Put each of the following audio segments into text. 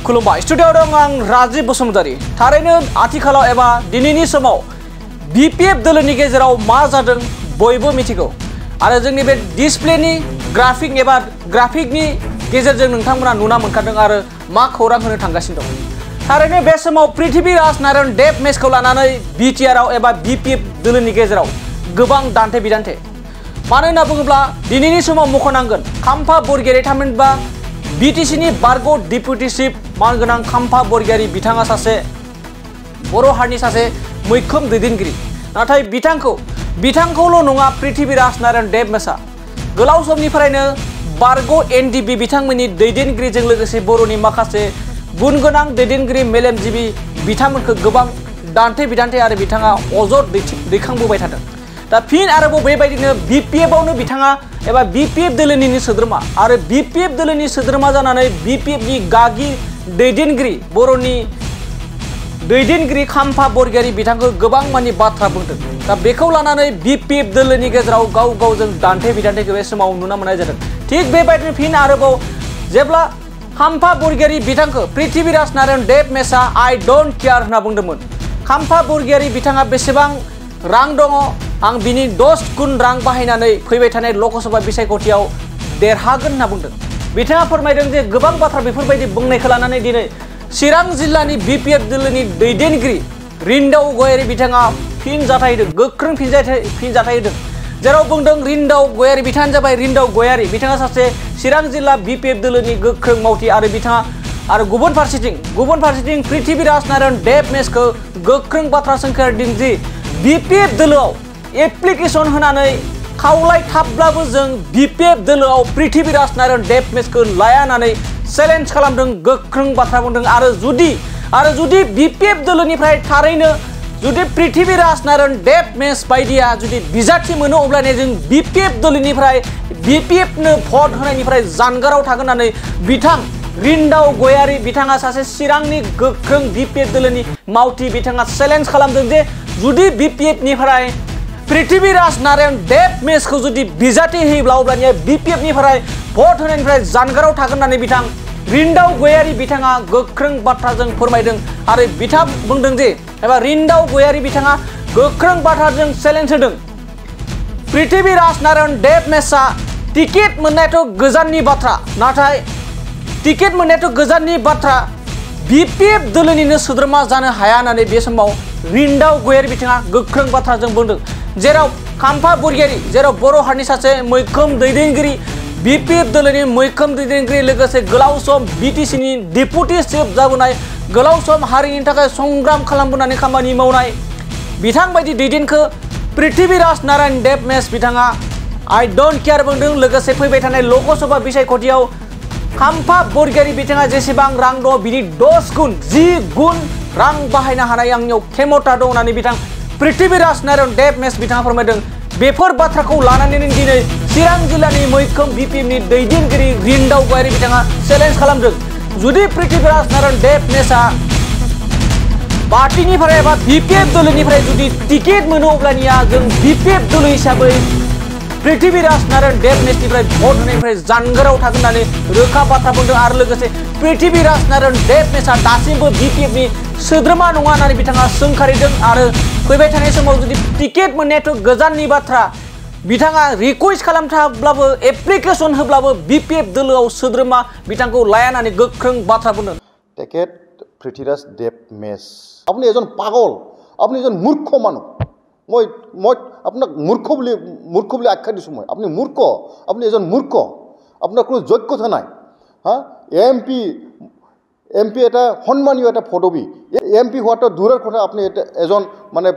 खुलुमबाय स्टुडिअ दं आं राजीब बसुमतारी थारैनो आथिखालाव एबा दिनैनि समाव बिपिएफ दोलोनि गेजेराव मा जादों बयबो मिथिगौ आरो जोंनि बे डिसप्लेनि ग्राफिक एबा ग्राफिकनि गेजेरजों नोंथांमोना नुना मोनखादों आरो मा खौरां होनो थांगासिनो दं थारैनो बे समाव पृथ्वीराज नारायण देब मेचखौ लानानै बिटिआरआव एबा बिपिएफ दोलोनि गेजेराव गोबां दान्थे बिदान्थे मानो होनना बुङोब्ला दिनैनि समाव मख'नांगोन खाम्फा बरगयारि थामहिनबा बिटिसिनि बारग' डिपुटि चिफ मानगोनां खाम्फा बरगयारि बिथाङा सासे बर' हारिनि सासे मैखोम दैदेनगिरि नाथाय बिथांखौल' नङा पृथ्वीराज नारायण देब मेचआ गोलाव समनिफ्रायनो बारग' एनडिबि बिथांमोननि दैदेनगिरिजों लोगोसे बर'नि माखासे गुन गोनां दैदेनगिरि मेलेमजिबि बिथांमोनखौ गोबां दान्थे बिदान्थे आरो बिथाङा अजद दैखांबोबाय थादों दा फिन आरोबाव बेबायदिनो बिपिएफआवनो बिथाङा एबा बिपिएफ दोलोनिनो सोद्रोमा आरो बिपिएफ दोलोनि सोद्रोमा जानानै बिपिएफनि गागि दैदेनगिरि बर'नि दैदेनगिरि खाम्फा बरगयारि बिथांखौ गोबां मानि बाथ्रा बुंदों दा बेखौ लानानै बिपिएफ दोलोनि गेजेराव गावजों दान्थे बिदान्थेखौ बे समाव नुनो मोननाय जादों थिग बेबायदिनो फिन आरोबाव जेब्ला खाम्फा बरगयारि बिथांखौ पृथ्वीराज नारायण देब मेचआ आइ डोन्ट केयार होनना बुंदोंमोन खाम्फा बरगयारि बिथाङा बेसेबां रां दङ आं बिनि 10 गुन रां बाहायनानै फैबाय थानाय लोकसभा बिसायख'थियाव देरहागोन होनना बुंदों बिथाङा फोरमायदों जे गोबां बाथ्रा बेफोरबायदि बुंनायखौ लानानै दिनै चिरां जिल्लानि बिपिएफ दोलोनि दैदेनगिरि रिन्दाव गयारि बिथाङा फिनजाथाय होदों गोख्रों फिनजाथाय होदों जेराव बुंदों रिन्दाव गयारि बिथाङानो जाबाय रिन्दाव गयारि बिथाङा सासे चिरां जिल्ला बिपिएफ दोलोनि गोख्रों मावथि आरो बिथाङा आरो गुबुन फारसेथिं पृथ्वीराज नारायण देब मेचखौ गोख्रों बाथ्रा सोंखारिदों जि बिपिएफ दोलोआव एप्लिकेशन होनानै खावलाय थाब्लाबो जों बिपिएफ दोलोआव पृथ्वीराज नारायण देब मेचखौ लाया होननानै चेलेन्ज खालामदों गोख्रों बाथ्रा बुंदों आरो जुदि बिपिएफ दोलोनिफ्राय थारैनो जुदि पृथ्वीराज नारायण देब मेच बायदिया जुदि बिजाथि मोनो अब्लानो जों बिपिएफ दोलोनिफ्राय बिपिएफनो भट होनायनिफ्राय जानगाराव थागोन होननानै बिथां रिन्दाव गयारि बिथाङा सासे चिरांनि गोख्रों बिपिएफ दोलोनि मावथि बिथाङा चेलेन्ज खालामदों जे जुदि बिपिएफनिफ्राय पृथ्वीराज नारायण देब मेचखौ जुदि बिजाथि होयोब्ला अब्लानिया बिपिएफनिफ्राय भट होनायनिफ्राय जानगाराव थागोन होननानै बिथां रिन्दाव गयारि बिथाङा गोख्रों बाथ्राजों फोरमायदों आरो बिथां बुंदों जे एबा रिन्दाव गयारि बिथाङा गोख्रों बाथ्राजों चेलेन्ज होदों पृथ्वीराज नारायण देब मेचआ टिकेट मोननायाथ' गोजाननि बाथ्रा नाथाय टिकेट मोननायाथ' गोजाननि बाथ्रा बिपिएफ दोलोनिनो सोद्रोमा जानो हाया होननानै बे समाव रिन्दाव गयारि बिथाङा गोख्रों बाथ्राजों बुंदों जेराव खाम्फा बरगयारि जेराव बर' हारिनि सासे मैखोम दैदेनगिरि बिपिएफ दोलोनि मैखोम दैदेनगिरि लोगोसे गोलाव सम बिटिसिनि डिपुटि चिफ जाबोनाय गोलाव सम हारिनि थाखाय संग्राम खालामबोनानै खामानि मावनाय बिथां बायदि दैदेनखौ पृथ्वीराज नारायण देब मेच बिथाङा आइ डोन्ट केयार बुंदों लोगोसे फैबाय थानाय लोकसभा बिसायख'थियाव खाम्फा बरगयारि बिथाङा जेसेबां रां दं बिनि 10 गुन रां बाहायनो हानाय आंनियाव खेमथा दं होननानै बिथां पृथ्वीराज नारायण देब मेच बिथाङा फोरमायदों बेफोर बाथ्राखौ लानानैनो दिनै चिरां जिल्लानि मैखोम बिपिएफनि दैदेनगिरि रिन्दाव गयारि बिथाङा चेलेन्ज खालामदों जुदि पृथ्वीराज नारायण देब मेचआ पार्टीनिफ्राय एबा बिपिएफ दोलोनिफ्राय जुदि टिकेट मोनो अब्लानिया जों बिपिएफ दोलो हिसाबै पृथ्वीराज नारायण देब मेचनिफ्राय भट होनायनिफ्राय जानगाराव थागोन होननानै रोखा बाथ्रा बुंदों आरो लोगोसे पृथ्वीराज नारायण देब मेचआ दासिमबो बिपिएफनि सोद्रोमा नङा होननानै बिथाङा सोंखारिदों आरो फैबाय थानाय समाव जुदि टिकेट मोननायाथ' गोजाननि बाथ्रा बिथाङा रिक्वेस्ट खालामथाब्लाबो एप्लिकेशन होब्लाबो बिपिएफ दोलोआव सोद्रोमा बिथांखौ लाया होननानै गोख्रों बाथ्रा बुंदों टिकेट पृथ्वीराज देब मेच আপনি এজন পাগল আপনি এজন মূর্খ মানুষ মই আপোনাক মূৰ্খ বুলি আখ্যা দিছোঁ মই আপুনি মূৰ্খ আপুনি এজন মূৰ্খ আপোনাৰ কোনো যোগ্যতা নাই হা এমপি এটা সন্মানীয় এটা পদবী এমপি হোৱাটো দূৰৰ কথা আপুনি এজন মানে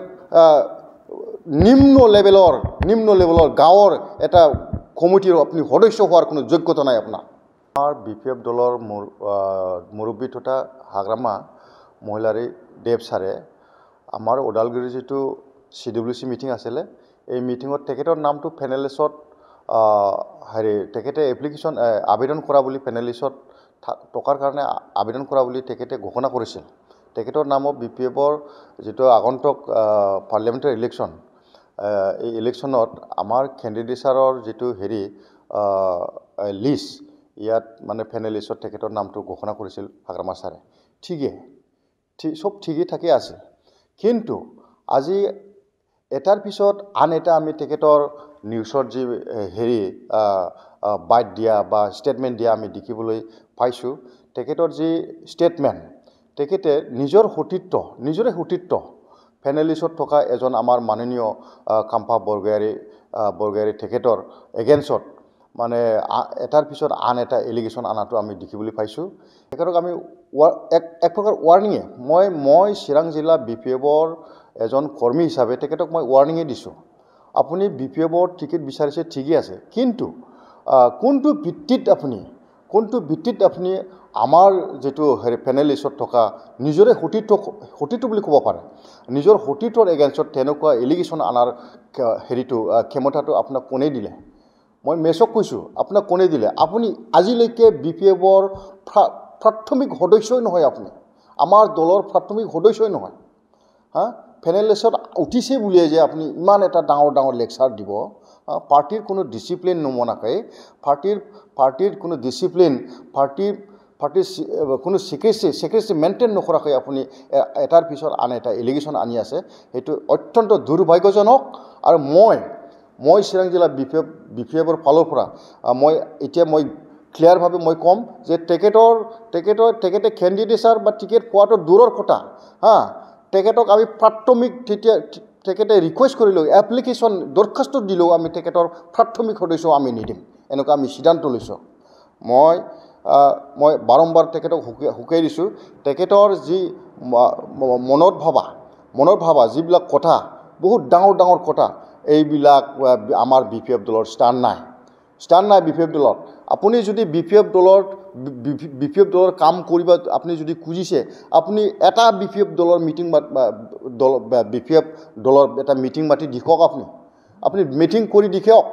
নিম্ন লেভেলৰ গাঁৱৰ এটা কমিটিৰ আপুনি সদস্য হোৱাৰ কোনো যোগ্যতা নাই আপোনাৰ আমাৰ বিপিএফ দলৰ মুৰব্বী তথা হাগ্ৰামা মহিলাৰী দেব ছাৰে আমাৰ ওদালগুৰি যিটো CWC মিটিং আছিলে এই মিটিঙত তেখেতৰ নামটো পেনেলিষ্টত তেখেতে এপ্লিকেশ্যন আবেদন কৰা বুলি পেনেলিষ্টত টকাৰ কাৰণে আবেদন কৰা বুলি তেখেতে ঘোষণা কৰিছিল তেখেতৰ নামত বিপিএফৰ যেটো আগন্তুক পাৰ্লিয়ামেণ্টাৰী ইলেকশ্যন এই ইলেকশ্যনত আমাৰ কেণ্ডিডেটছৰ যেটো লিষ্ট ইয়াত মানে ফেনেলিষ্টত তেখেতৰ নামটো ঘোষণা কৰিছিল হাগ্ৰামা ছাৰে ঠিকে সব ঠিকেই থাকে আছিল কিন্তু আজি এটাৰ পিছত আন এটা আমি তেখেতৰ নিউজৰ যি হেৰি বাইট দিয়া বা ষ্টেটমেণ্ট দিয়া আমি দেখিবলৈ পাইছোঁ তেখেতৰ যি ষ্টেটমেণ্ট তেখেতে নিজৰে সতীত্ব ফেনেলিষ্টত থকা এজন আমাৰ মাননীয় কাম্পা বৰগোহাঞি তেখেতৰ এগেইনষ্টত মানে এটাৰ পিছত আন এটা এলিগেশ্যন আনাটো আমি দেখিবলৈ পাইছোঁ তেখেতক আমি এক প্ৰকাৰ ৱাৰ্ণিঙে মই চিৰাং জিলা BPFৰ এজন কৰ্মী হিচাপে তেখেতক মই ৱাৰ্ণিঙে দিছোঁ আপুনি BPFৰ টিকেট বিচাৰিছে ঠিকই আছে কিন্তু কোনটো ভিত্তিত আপুনি আমাৰ যেটো ফেনেলিষ্টত থকা নিজৰে সতীত্ব বুলি ক'ব পাৰে নিজৰ সতীত্বৰ এগেইনষ্টত তেনেকুৱা এলিগেশ্যন আনাৰ হেৰিটো ক্ষমতাটো আপোনাক কোনে দিলে মই মেছক কৈছোঁ আপোনাক কোনে দিলে আপুনি আজিলৈকে BPFৰ প্ৰাথমিক সদস্যই নহয় আপুনি আমাৰ দলৰ প্ৰাথমিক সদস্যই নহয় ফেনেলিষ্টত উঠিছে বুলিয়ে যে আপুনি ইমান এটা ডাঙৰ লেকচাৰ দিব পাৰ্টিৰ কোনো ডিচিপ্লিন নমনাকৈ পাৰ্টিৰ কোনো ডিচিপ্লিন পাৰ্টিৰ কোনো সিক্ৰেসি মেইনটেইন নকৰাকৈ আপুনি এটাৰ পিছত আন এটা এলিগেশ্যন আনি আছে সেইটো অত্যন্ত দুৰ্ভাগ্যজনক আৰু মই চিৰাং জিলা BPFৰ ফালৰ পৰা মই ক্লিয়াৰভাৱে মই ক'ম যে তেখেতে কেণ্ডিডেটছাৰ বা টিকেট পোৱাটো দূৰৰ কথা তেখেতক আমি প্ৰাথমিক তেখেতে ৰিকুৱেষ্ট কৰিলোঁ এপ্লিকেশ্যন দৰখাস্ত দিলেও আমি তেখেতৰ প্ৰাথমিক সদস্য আমি নিদিম এনেকুৱা আমি সিদ্ধান্ত লৈছোঁ মই বাৰম্বাৰ তেখেতক শুকাই দিছোঁ তেখেতৰ যি মনত ভাবা যিবিলাক কথা বহুত ডাঙৰ কথা এইবিলাক আমাৰ BPF দলৰ ষ্টাণ্ড নাই BPF দলৰ আপুনি যদি BPF দলৰ কাম কৰিব আপুনি যদি খুজিছে আপুনি এটা BPF দলৰ মিটিং BPF দলৰ এটা মিটিং মাতি দিখক আপুনি মিটিং কৰি দিখক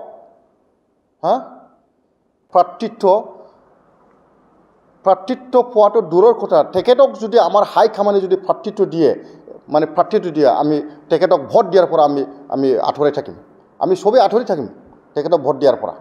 প্ৰাৰ্থিত্ব পোৱাটো দূৰৰ কথা তেখেতক যদি আমাৰ হাই কামানে যদি প্ৰাৰ্থিত্ব দিয়ে আমি তেখেতক ভোট দিয়াৰ পৰা আমি আঁতৰাই থাকিম আমি সবেই আঁতৰি থাকিম তেখেতক ভোট দিয়াৰ পৰা